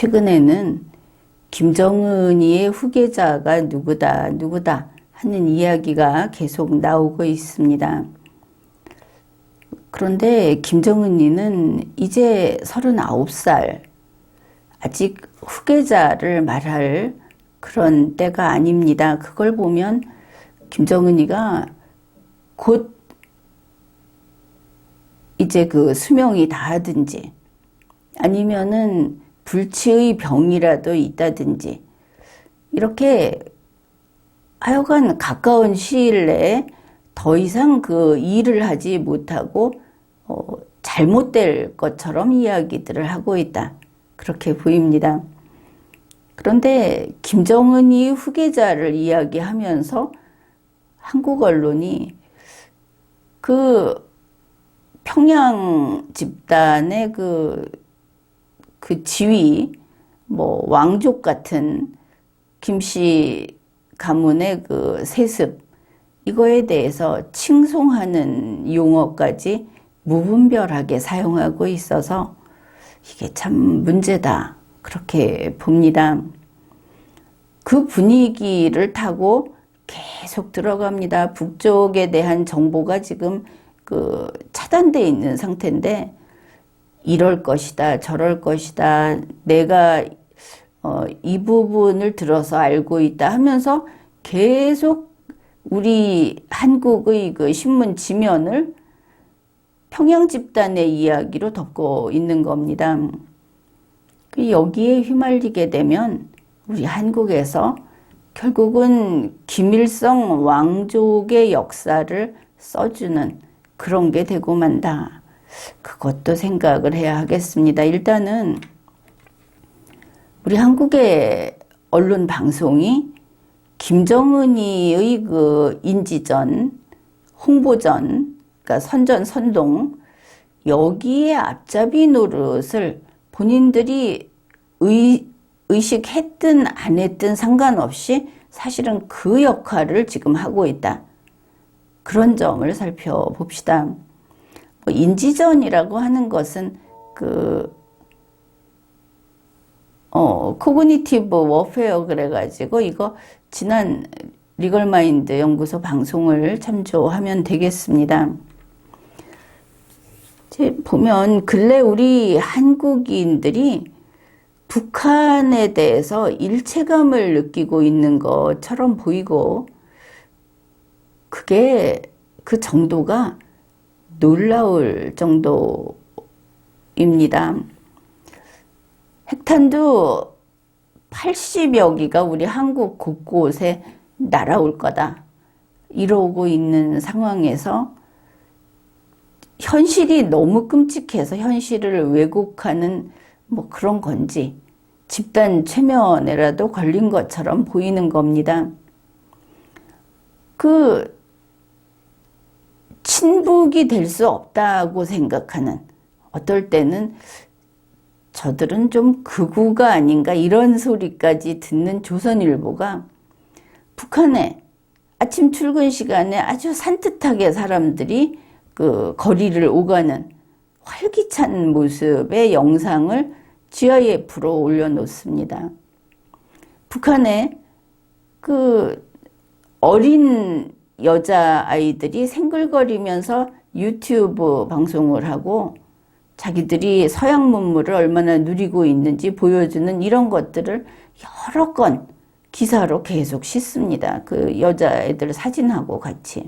최근에는 김정은이의 후계자가 누구다 하는 이야기가 계속 나오고 있습니다. 그런데 김정은이는 이제 39살, 아직 후계자를 말할 그런 때가 아닙니다. 그걸 보면 김정은이가 곧 이제 그 수명이 다하든지 아니면은 불치의 병이라도 있다든지 이렇게 하여간 가까운 시일 내에 더 이상 그 일을 하지 못하고 잘못될 것처럼 이야기들을 하고 있다. 그렇게 보입니다. 그런데 김정은이 후계자를 이야기하면서 한국 언론이 그 평양 집단의 그 지위, 뭐 왕족 같은 김씨 가문의 그 세습, 이거에 대해서 칭송하는 용어까지 무분별하게 사용하고 있어서 이게 참 문제다. 그렇게 봅니다. 그 분위기를 타고 계속 들어갑니다. 북쪽에 대한 정보가 지금 그 차단되어 있는 상태인데 이럴 것이다, 저럴 것이다, 내가 이 부분을 들어서 알고 있다 하면서 계속 우리 한국의 그 신문 지면을 평양 집단의 이야기로 덮고 있는 겁니다. 여기에 휘말리게 되면 우리 한국에서 결국은 김일성 왕족의 역사를 써주는 그런 게 되고 만다. 그것도 생각을 해야 하겠습니다. 일단은 우리 한국의 언론 방송이 김정은이의 그 인지전, 홍보전, 그러니까 선전, 선동, 여기에 앞잡이 노릇을 본인들이 의식했든 안 했든 상관없이 사실은 그 역할을 지금 하고 있다. 그런 점을 살펴봅시다. 뭐 인지전이라고 하는 것은 코그니티브 워페어 그래가지고 이거 지난 리걸마인드 연구소 방송을 참조하면 되겠습니다. 보면 근래 우리 한국인들이 북한에 대해서 일체감을 느끼고 있는 것처럼 보이고 그게 그 정도가 놀라울 정도입니다. 핵탄두 80여 기가 우리 한국 곳곳에 날아올 거다. 이러고 있는 상황에서 현실이 너무 끔찍해서 현실을 왜곡하는 뭐 그런 건지 집단 최면에라도 걸린 것처럼 보이는 겁니다. 그 친북이 될 수 없다고 생각하는, 어떨 때는 저들은 좀 극우가 아닌가 이런 소리까지 듣는 조선일보가 북한에 아침 출근 시간에 아주 산뜻하게 사람들이 그 거리를 오가는 활기찬 모습의 영상을 GIF로 올려놓습니다. 북한에 그 어린 여자아이들이 생글거리면서 유튜브 방송을 하고 자기들이 서양 문물을 얼마나 누리고 있는지 보여주는 이런 것들을 여러 건 기사로 계속 싣습니다. 그 여자애들 사진하고 같이.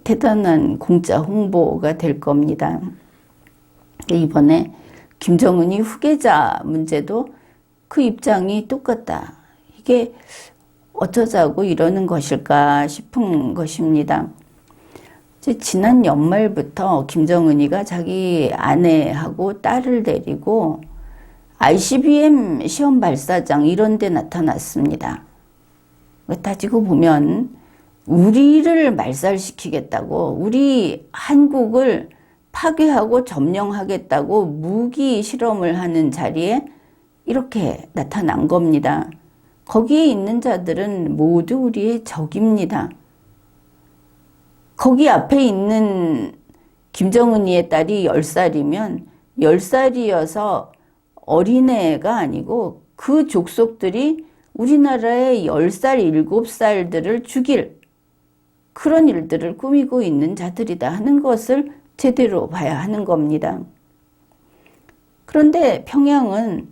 대단한 공짜 홍보가 될 겁니다. 이번에 김정은이 후계자 문제도 그 입장이 똑같다. 이게 어쩌자고 이러는 것일까 싶은 것입니다. 지난 연말부터 김정은이가 자기 아내하고 딸을 데리고 ICBM 시험 발사장 이런 데 나타났습니다. 따지고 보면 우리를 말살시키겠다고, 우리 한국을 파괴하고 점령하겠다고 무기 실험을 하는 자리에 이렇게 나타난 겁니다. 거기에 있는 자들은 모두 우리의 적입니다. 거기 앞에 있는 김정은이의 딸이 10살이면 10살이어서 어린애가 아니고 그 족속들이 우리나라의 10살, 7살들을 죽일 그런 일들을 꾸미고 있는 자들이다 하는 것을 제대로 봐야 하는 겁니다. 그런데 평양은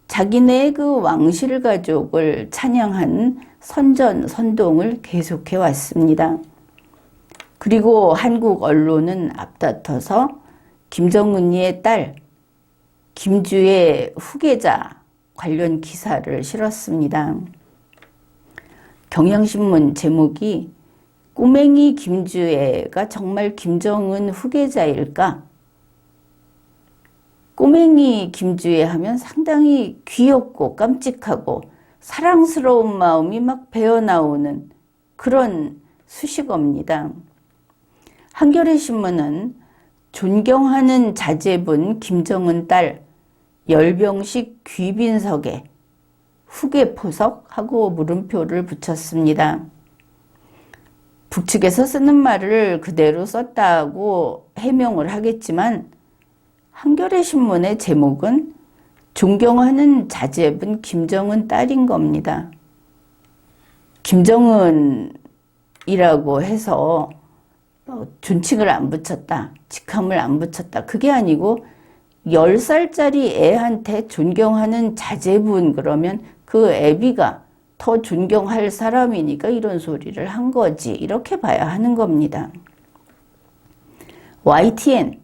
자기네 그 왕실 가족을 찬양한 선전선동을 계속해 왔습니다. 그리고 한국 언론은 앞다퉈서 김정은이의 딸 김주의 후계자 관련 기사를 실었습니다. 경향신문 제목이 꼬맹이 김주애가 정말 김정은 후계자일까? 꼬맹이 김주애 하면 상당히 귀엽고 깜찍하고 사랑스러운 마음이 막 배어나오는 그런 수식어입니다. 한겨레 신문은 존경하는 자제분 김정은 딸 열병식 귀빈석에 후계포석하고 물음표를 붙였습니다. 북측에서 쓰는 말을 그대로 썼다고 해명을 하겠지만 한겨레 신문의 제목은 존경하는 자제분 김정은 딸인 겁니다. 김정은이라고 해서 존칭을 안 붙였다, 직함을 안 붙였다. 그게 아니고 10살짜리 애한테 존경하는 자제분 그러면 그 애비가 더 존경할 사람이니까 이런 소리를 한 거지. 이렇게 봐야 하는 겁니다. YTN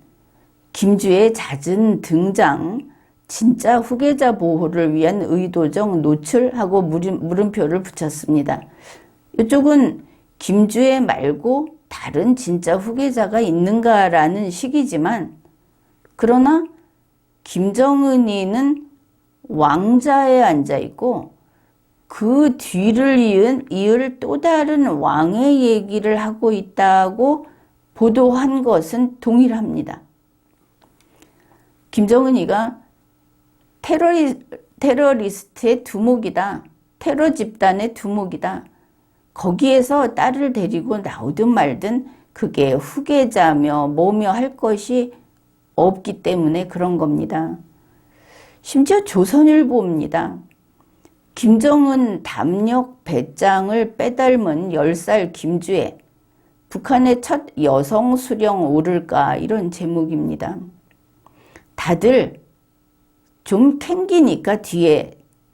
김주의 잦은 등장, 진짜 후계자 보호를 위한 의도적 노출하고 물음표를 붙였습니다. 이쪽은 김주의 말고 다른 진짜 후계자가 있는가라는 식이지만 그러나 김정은이는 왕자에 앉아있고 그 뒤를 이을 또 다른 왕의 얘기를 하고 있다고 보도한 것은 동일합니다. 김정은이가 테러리스트의 두목이다. 테러 집단의 두목이다. 거기에서 딸을 데리고 나오든 말든 그게 후계자며 뭐며 할 것이 없기 때문에 그런 겁니다. 심지어 조선일보입니다. 김정은 담력 배짱을 빼닮은 10살 김주애, 북한의 첫 여성 수령 오를까 이런 제목입니다. 다들 좀 캥기니까 뒤에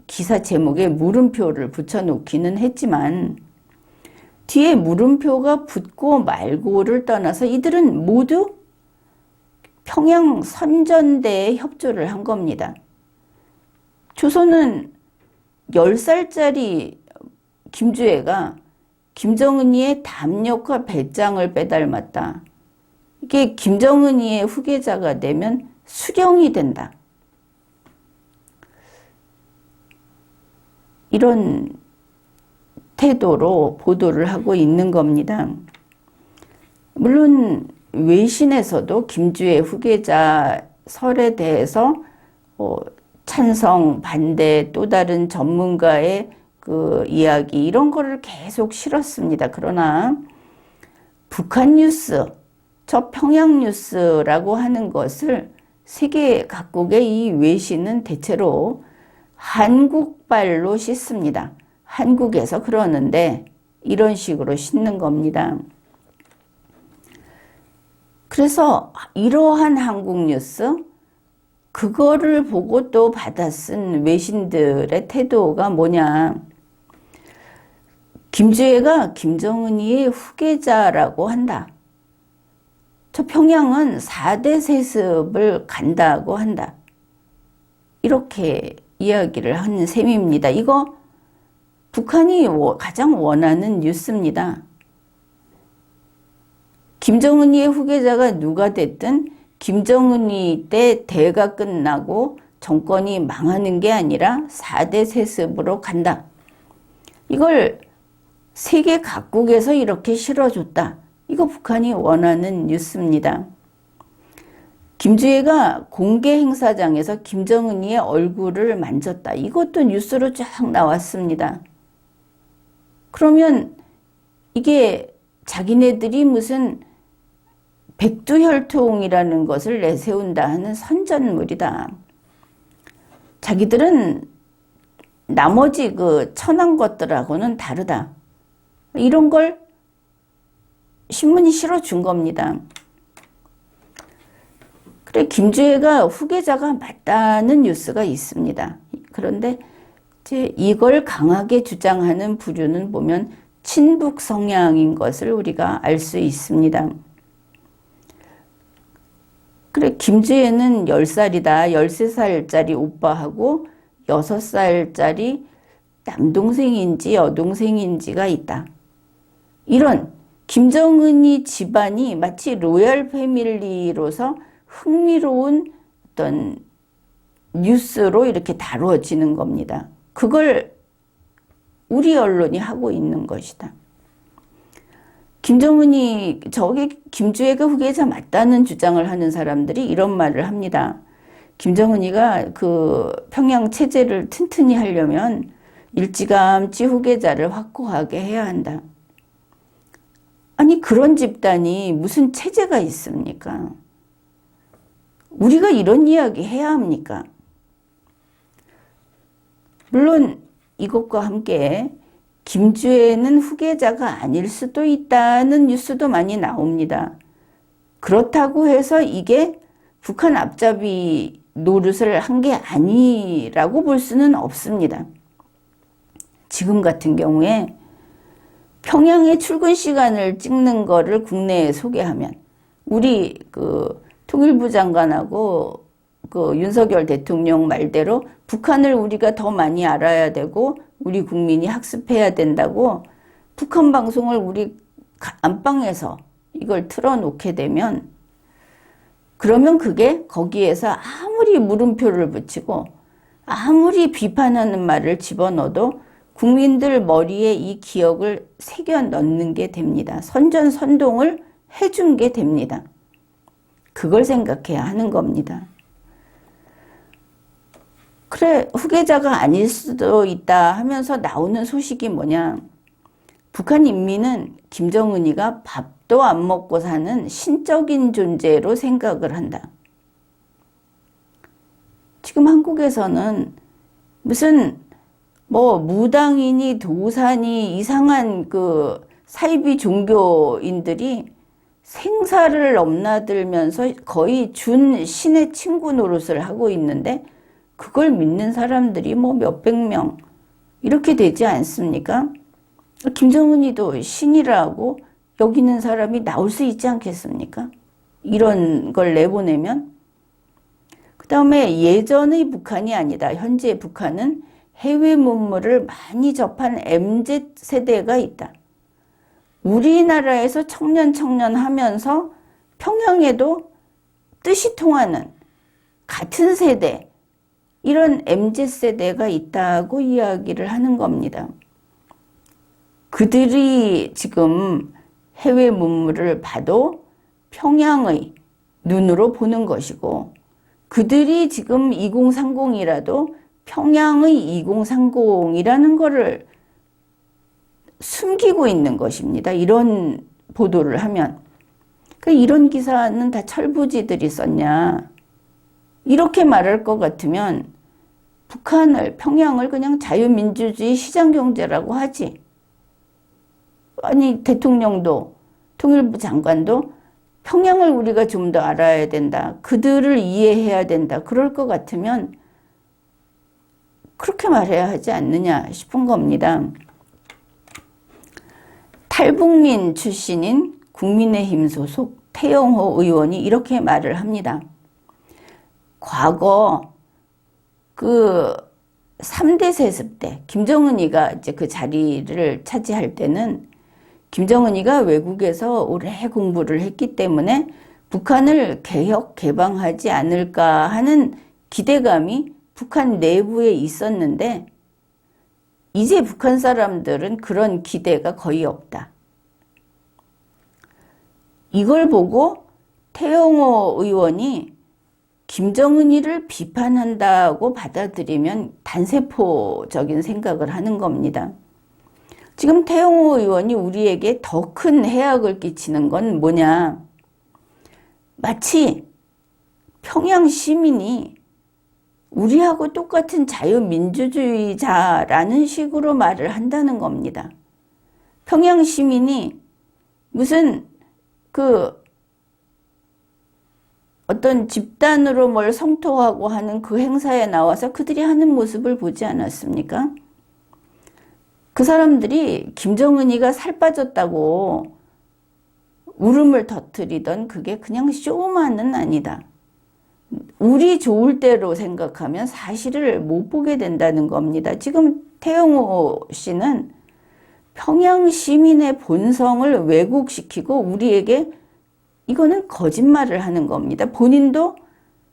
기사 제목에 물음표를 붙여놓기는 했지만 뒤에 물음표가 붙고 말고를 떠나서 이들은 모두 평양 선전대에 협조를 한 겁니다. 조선은 10살짜리 김주애가 김정은이의 담력과 배짱을 빼닮았다. 이게 김정은이의 후계자가 되면 수령이 된다. 이런 태도로 보도를 하고 있는 겁니다. 물론 외신에서도 김주애 후계자 설에 대해서 찬성, 반대, 또 다른 전문가의 그 이야기 이런 거를 계속 실었습니다. 그러나 북한 뉴스, 저 평양 뉴스라고 하는 것을 세계 각국의 이 외신은 대체로 한국발로 씻습니다. 한국에서 그러는데 이런 식으로 씻는 겁니다. 그래서 이러한 한국 뉴스, 그거를 보고 또 받아 쓴 외신들의 태도가 뭐냐. 김주애가 김정은이의 후계자라고 한다. 저 평양은 4대 세습을 간다고 한다. 이렇게 이야기를 한 셈입니다. 이거 북한이 가장 원하는 뉴스입니다. 김정은이의 후계자가 누가 됐든 김정은이 때 대가 끝나고 정권이 망하는 게 아니라 4대 세습으로 간다. 이걸 세계 각국에서 이렇게 실어줬다. 이거 북한이 원하는 뉴스입니다. 김주애가 공개 행사장에서 김정은이의 얼굴을 만졌다. 이것도 뉴스로 쫙 나왔습니다. 그러면 이게 자기네들이 무슨 백두혈통이라는 것을 내세운다 하는 선전물이다. 자기들은 나머지 그 천한 것들하고는 다르다. 이런 걸 신문이 실어준 겁니다. 그래, 김주애가 후계자가 맞다는 뉴스가 있습니다. 그런데 이제 이걸 강하게 주장하는 부류는 보면 친북 성향인 것을 우리가 알 수 있습니다. 그래, 김주애는 10살이다. 13살짜리 오빠하고 6살짜리 남동생인지 여동생인지가 있다. 이런 김정은이 집안이 마치 로얄 패밀리로서 흥미로운 어떤 뉴스로 이렇게 다루어지는 겁니다. 그걸 우리 언론이 하고 있는 것이다. 김정은이 저게 김주애가 후계자 맞다는 주장을 하는 사람들이 이런 말을 합니다. 김정은이가 그 평양 체제를 튼튼히 하려면 일찌감치 후계자를 확고하게 해야 한다. 아니, 그런 집단이 무슨 체제가 있습니까? 우리가 이런 이야기 해야 합니까? 물론 이것과 함께 김주애는 후계자가 아닐 수도 있다는 뉴스도 많이 나옵니다. 그렇다고 해서 이게 북한 앞잡이 노릇을 한 게 아니라고 볼 수는 없습니다. 지금 같은 경우에 평양의 출근 시간을 찍는 거를 국내에 소개하면 우리 그 통일부 장관하고 그 윤석열 대통령 말대로 북한을 우리가 더 많이 알아야 되고 우리 국민이 학습해야 된다고 북한 방송을 우리 안방에서 이걸 틀어놓게 되면 그러면 그게 거기에서 아무리 물음표를 붙이고 아무리 비판하는 말을 집어넣어도 국민들 머리에 이 기억을 새겨 넣는 게 됩니다. 선전선동을 해준 게 됩니다. 그걸 생각해야 하는 겁니다. 그래, 후계자가 아닐 수도 있다 하면서 나오는 소식이 뭐냐. 북한 인민은 김정은이가 밥도 안 먹고 사는 신적인 존재로 생각을 한다. 지금 한국에서는 무슨 뭐 무당이니 도사니 이상한 그 사이비 종교인들이 생사를 넘나들면서 거의 준 신의 친구 노릇을 하고 있는데 그걸 믿는 사람들이 뭐 몇백 명 이렇게 되지 않습니까? 김정은이도 신이라고 여기는 사람이 나올 수 있지 않겠습니까? 이런 걸 내보내면. 그 다음에 예전의 북한이 아니다. 현재 북한은 해외 문물을 많이 접한 MZ세대가 있다. 우리나라에서 청년 하면서 평양에도 뜻이 통하는 같은 세대, 이런 MZ세대가 있다고 이야기를 하는 겁니다. 그들이 지금 해외 문물을 봐도 평양의 눈으로 보는 것이고 그들이 지금 2030이라도 평양의 2030이라는 거를 숨기고 있는 것입니다. 이런 보도를 하면. 이런 기사는 다 철부지들이 썼냐. 이렇게 말할 것 같으면 북한을, 평양을 그냥 자유민주주의 시장경제라고 하지. 아니, 대통령도, 통일부 장관도 평양을 우리가 좀 더 알아야 된다. 그들을 이해해야 된다. 그럴 것 같으면 그렇게 말해야 하지 않느냐 싶은 겁니다. 탈북민 출신인 국민의힘 소속 태영호 의원이 이렇게 말을 합니다. 과거 그 3대 세습 때 김정은이가 이제 그 자리를 차지할 때는 김정은이가 외국에서 오래 공부를 했기 때문에 북한을 개혁 개방하지 않을까 하는 기대감이 북한 내부에 있었는데 이제 북한 사람들은 그런 기대가 거의 없다. 이걸 보고 태영호 의원이 김정은이를 비판한다고 받아들이면 단세포적인 생각을 하는 겁니다. 지금 태영호 의원이 우리에게 더 큰 해악을 끼치는 건 뭐냐. 마치 평양 시민이 우리하고 똑같은 자유민주주의자라는 식으로 말을 한다는 겁니다. 평양 시민이 무슨 어떤 집단으로 뭘 성토하고 하는 그 행사에 나와서 그들이 하는 모습을 보지 않았습니까? 그 사람들이 김정은이가 살 빠졌다고 울음을 터뜨리던 그게 그냥 쇼만은 아니다. 우리 좋을 대로 생각하면 사실을 못 보게 된다는 겁니다. 지금 태영호 씨는 평양 시민의 본성을 왜곡시키고 우리에게 이거는 거짓말을 하는 겁니다. 본인도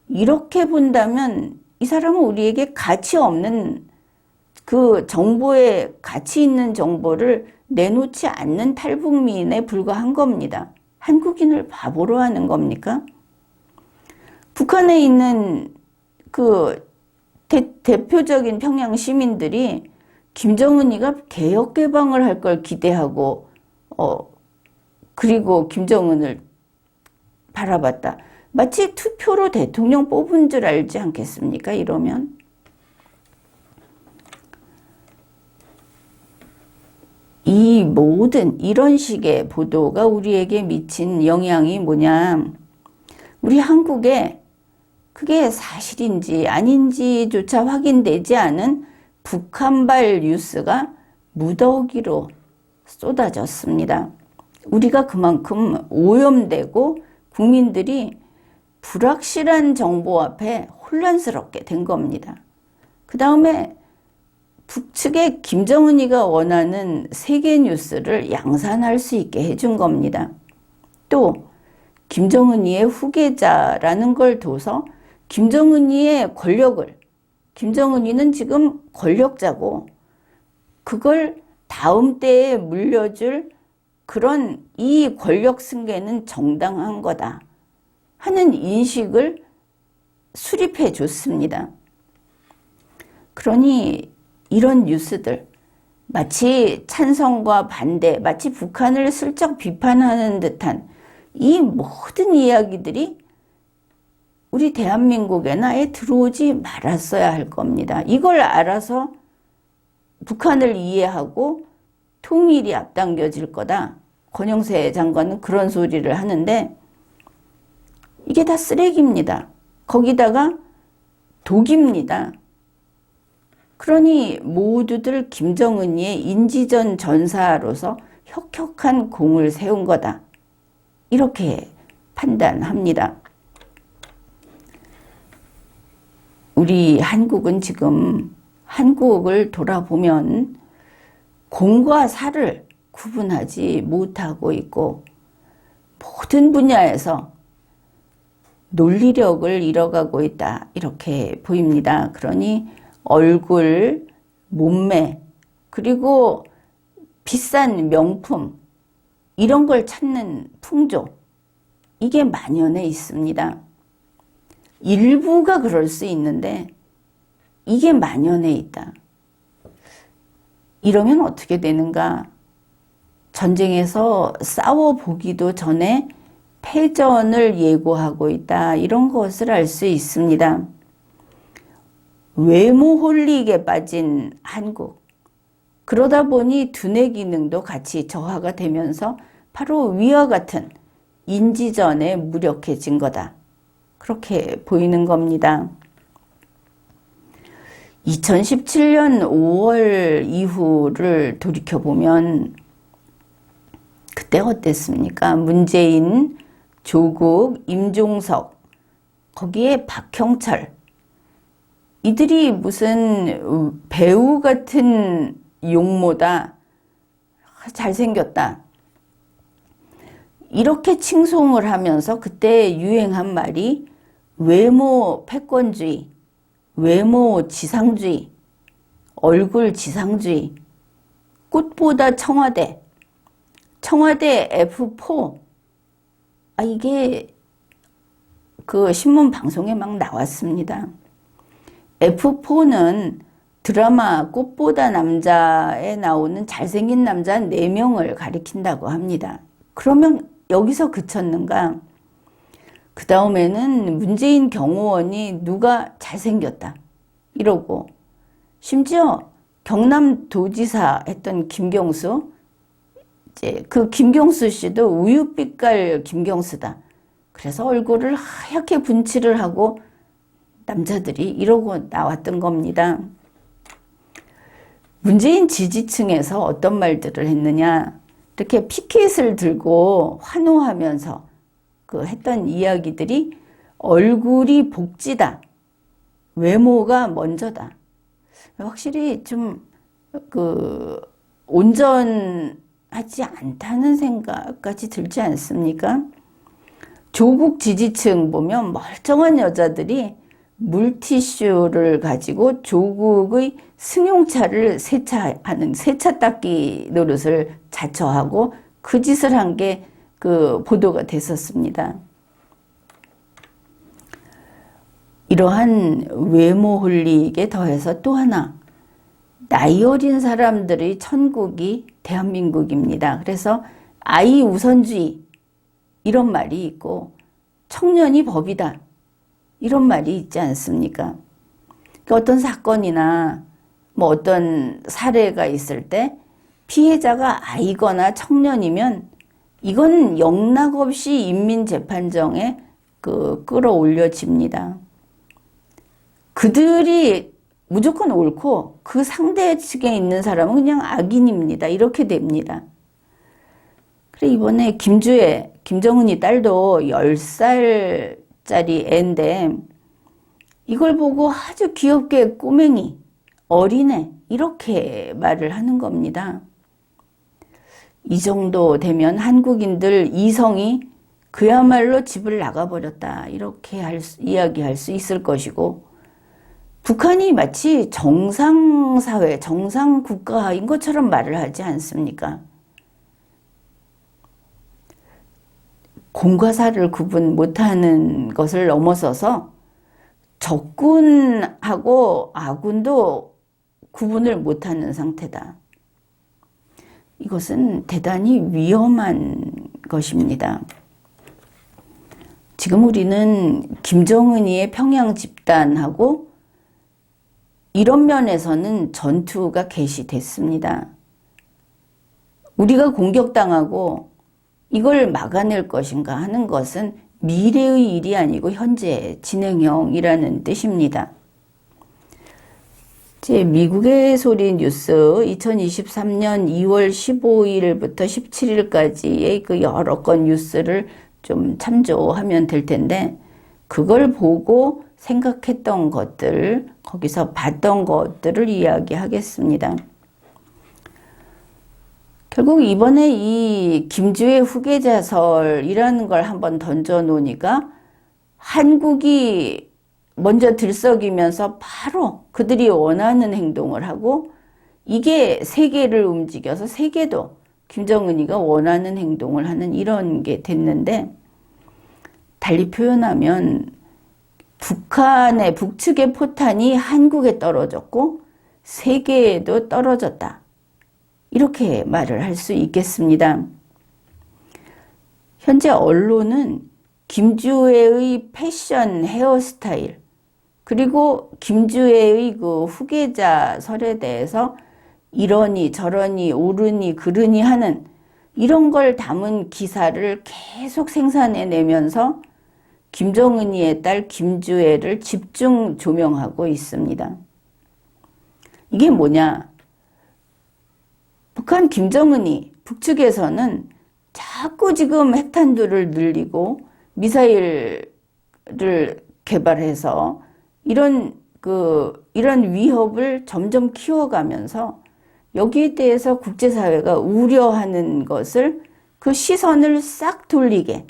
이렇게 본다면 이 사람은 우리에게 가치 없는 그 정보에 가치 있는 정보를 내놓지 않는 탈북민에 불과한 겁니다. 한국인을 바보로 하는 겁니까? 북한에 있는 그 대표적인 평양 시민들이 김정은이가 개혁 개방을 할 걸 기대하고 그리고 김정은을 바라봤다. 마치 투표로 대통령 뽑은 줄 알지 않겠습니까? 이러면 이 모든 이런 식의 보도가 우리에게 미친 영향이 뭐냐? 우리 한국에 그게 사실인지 아닌지조차 확인되지 않은 북한발 뉴스가 무더기로 쏟아졌습니다. 우리가 그만큼 오염되고 국민들이 불확실한 정보 앞에 혼란스럽게 된 겁니다. 그 다음에 북측의 김정은이가 원하는 세계 뉴스를 양산할 수 있게 해준 겁니다. 또 김정은이의 후계자라는 걸 둬서 김정은이의 권력을, 김정은이는 지금 권력자고 그걸 다음 때에 물려줄 그런 이 권력 승계는 정당한 거다 하는 인식을 수립해 줬습니다. 그러니 이런 뉴스들, 마치 찬성과 반대, 마치 북한을 슬쩍 비판하는 듯한 이 모든 이야기들이 우리 대한민국에는 아예 들어오지 말았어야 할 겁니다. 이걸 알아서 북한을 이해하고 통일이 앞당겨질 거다. 권영세 장관은 그런 소리를 하는데 이게 다 쓰레기입니다. 거기다가 독입니다. 그러니 모두들 김정은이의 인지전 전사로서 혁혁한 공을 세운 거다. 이렇게 판단합니다. 우리 한국은 지금 한국을 돌아보면 공과 사를 구분하지 못하고 있고 모든 분야에서 논리력을 잃어가고 있다. 이렇게 보입니다. 그러니 얼굴, 몸매, 그리고 비싼 명품 이런 걸 찾는 풍조 이게 만연해 있습니다. 일부가 그럴 수 있는데 이게 만연해 있다. 이러면 어떻게 되는가? 전쟁에서 싸워보기도 전에 패전을 예고하고 있다. 이런 것을 알 수 있습니다. 외모 홀릭에 빠진 한국. 그러다 보니 두뇌 기능도 같이 저하가 되면서 바로 위와 같은 인지전에 무력해진 거다. 그렇게 보이는 겁니다. 2017년 5월 이후를 돌이켜보면 그때 어땠습니까? 문재인, 조국, 임종석, 거기에 박형철 이들이 무슨 배우 같은 용모다, 잘생겼다 이렇게 칭송을 하면서 그때 유행한 말이 외모 패권주의, 외모 지상주의, 얼굴 지상주의, 꽃보다 청와대, 청와대 F4 이게 그 신문 방송에 막 나왔습니다. F4는 드라마 꽃보다 남자에 나오는 잘생긴 남자 4명을 가리킨다고 합니다. 그러면 여기서 그쳤는가? 그 다음에는 문재인 경호원이 누가 잘생겼다. 이러고, 심지어 경남도지사 했던 김경수, 이제 그 김경수 씨도 우유빛깔 김경수다. 그래서 얼굴을 하얗게 분칠을 하고 남자들이 이러고 나왔던 겁니다. 문재인 지지층에서 어떤 말들을 했느냐, 이렇게 피켓을 들고 환호하면서 그 했던 이야기들이 얼굴이 복지다, 외모가 먼저다. 확실히 좀 온전하지 않다는 생각까지 들지 않습니까? 조국 지지층 보면 멀쩡한 여자들이 물티슈를 가지고 조국의 승용차를 세차하는 세차 닦기 노릇을 자처하고 그 짓을 한 게 그 보도가 됐었습니다. 이러한 외모 홀릭에 더해서 또 하나, 나이 어린 사람들의 천국이 대한민국입니다. 그래서 아이 우선주의 이런 말이 있고, 청년이 법이다 이런 말이 있지 않습니까? 그러니까 어떤 사건이나 뭐 어떤 사례가 있을 때 피해자가 아이거나 청년이면 이건 영락없이 인민재판정에 끌어올려집니다. 그들이 무조건 옳고 그 상대 측에 있는 사람은 그냥 악인입니다. 이렇게 됩니다. 그래, 이번에 김정은이 딸도 10살짜리 애인데 이걸 보고 아주 귀엽게 꼬맹이, 어린애 이렇게 말을 하는 겁니다. 이 정도 되면 한국인들 이성이 그야말로 집을 나가버렸다 이렇게 이야기할 수 있을 것이고, 북한이 마치 정상사회, 정상국가인 것처럼 말을 하지 않습니까? 공과 사를 구분 못하는 것을 넘어서서 적군하고 아군도 구분을 못하는 상태다. 이것은 대단히 위험한 것입니다. 지금 우리는 김정은이의 평양 집단하고 이런 면에서는 전투가 개시됐습니다. 우리가 공격당하고 이걸 막아낼 것인가 하는 것은 미래의 일이 아니고 현재 진행형이라는 뜻입니다. 제 미국의 소리 뉴스 2023년 2월 15일부터 17일까지의 그 여러 건 뉴스를 좀 참조하면 될 텐데, 그걸 보고 생각했던 것들, 거기서 봤던 것들을 이야기하겠습니다. 결국 이번에 이 김주의 후계자설이라는 걸 한번 던져놓으니까 한국이 먼저 들썩이면서 바로 그들이 원하는 행동을 하고, 이게 세계를 움직여서 세계도 김정은이가 원하는 행동을 하는 이런 게 됐는데, 달리 표현하면 북한의 북측의 포탄이 한국에 떨어졌고 세계에도 떨어졌다, 이렇게 말을 할 수 있겠습니다. 현재 언론은 김주애의 패션 헤어스타일, 그리고 김주애의 그 후계자설에 대해서 이러니 저러니 옳으니 그르니 하는 이런 걸 담은 기사를 계속 생산해내면서 김정은이의 딸 김주애를 집중 조명하고 있습니다. 이게 뭐냐? 북한 김정은이 북측에서는 자꾸 지금 핵탄두를 늘리고 미사일을 개발해서 이런 위협을 점점 키워가면서 여기에 대해서 국제사회가 우려하는 것을, 그 시선을 싹 돌리게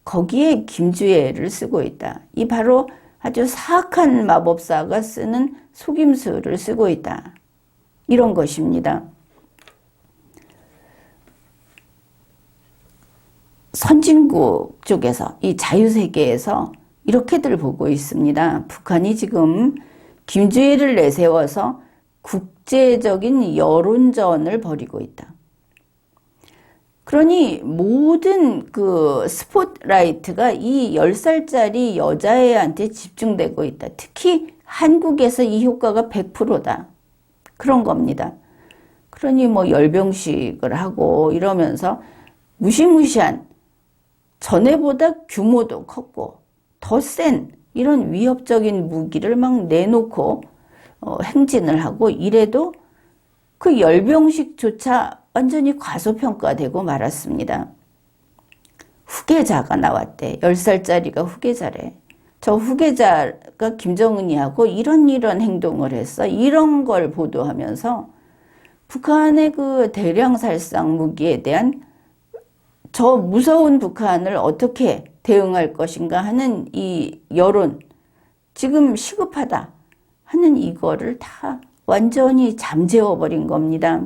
거기에 김주애를 쓰고 있다. 이 바로 아주 사악한 마법사가 쓰는 속임수를 쓰고 있다, 이런 것입니다. 선진국 쪽에서, 이 자유세계에서 이렇게들 보고 있습니다. 북한이 지금 김주애를 내세워서 국제적인 여론전을 벌이고 있다. 그러니 모든 그 스포트라이트가 이 10살짜리 여자애한테 집중되고 있다. 특히 한국에서 이 효과가 100%다. 그런 겁니다. 그러니 뭐 열병식을 하고 이러면서 무시무시한 전에보다 규모도 컸고 더 센 이런 위협적인 무기를 막 내놓고 행진을 하고 이래도 그 열병식조차 완전히 과소평가되고 말았습니다. 후계자가 나왔대. 10살짜리가 후계자래. 저 후계자가 김정은이 하고 이런 행동을 했어. 이런 걸 보도하면서 북한의 그 대량 살상 무기에 대한 저 무서운 북한을 어떻게 대응할 것인가 하는 이 여론, 지금 시급하다 하는 이거를 다 완전히 잠재워버린 겁니다.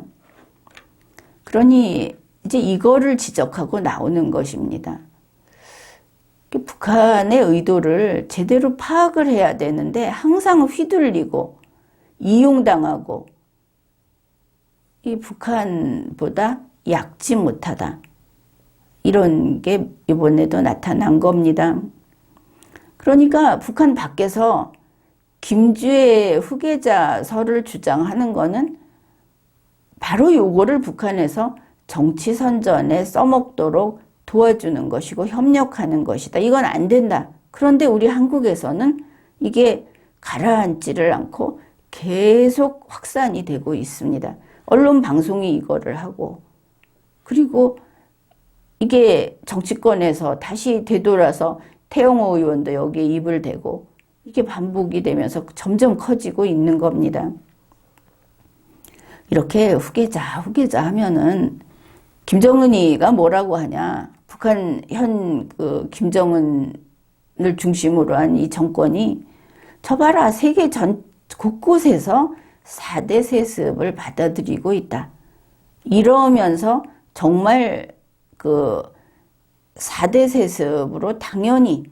그러니 이제 이거를 지적하고 나오는 것입니다. 북한의 의도를 제대로 파악을 해야 되는데 항상 휘둘리고 이용당하고 이 북한보다 약지 못하다. 이런 게 이번에도 나타난 겁니다. 그러니까 북한 밖에서 김주의 후계자설을 주장하는 거는 바로 요거를 북한에서 정치 선전에 써먹도록 도와주는 것이고 협력하는 것이다. 이건 안 된다. 그런데 우리 한국에서는 이게 가라앉지를 않고 계속 확산이 되고 있습니다. 언론 방송이 이거를 하고 그리고 이게 정치권에서 다시 되돌아서 태영호 의원도 여기에 입을 대고 이게 반복이 되면서 점점 커지고 있는 겁니다. 이렇게 후계자 하면은 김정은이가 뭐라고 하냐. 북한 현 그 김정은을 중심으로 한 이 정권이 저 봐라 세계 전 곳곳에서 4대 세습을 받아들이고 있다. 이러면서 정말 그 4대 세습으로 당연히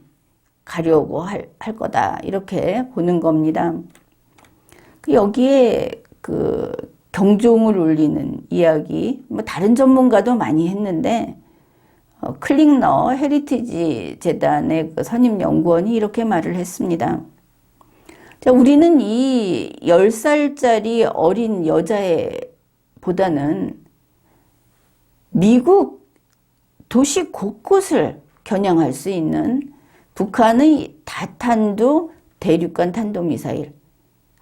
가려고 할 거다. 이렇게 보는 겁니다. 여기에 그 경종을 울리는 이야기, 뭐 다른 전문가도 많이 했는데, 클링너 헤리티지 재단의 그 선임 연구원이 이렇게 말을 했습니다. 자, 우리는 이 10살짜리 어린 여자애보다는 미국 도시 곳곳을 겨냥할 수 있는 북한의 다탄두 대륙간 탄도미사일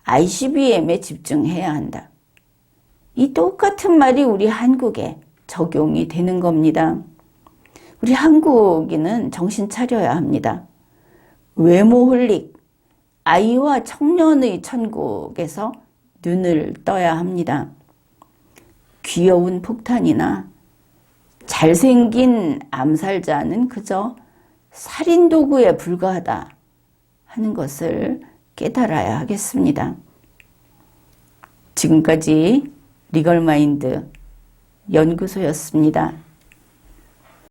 ICBM에 집중해야 한다. 이 똑같은 말이 우리 한국에 적용이 되는 겁니다. 우리 한국인은 정신 차려야 합니다. 외모 홀릭, 아이와 청년의 천국에서 눈을 떠야 합니다. 귀여운 폭탄이나 잘생긴 암살자는 그저 살인 도구에 불과하다 하는 것을 깨달아야 하겠습니다. 지금까지 리걸마인드 연구소였습니다.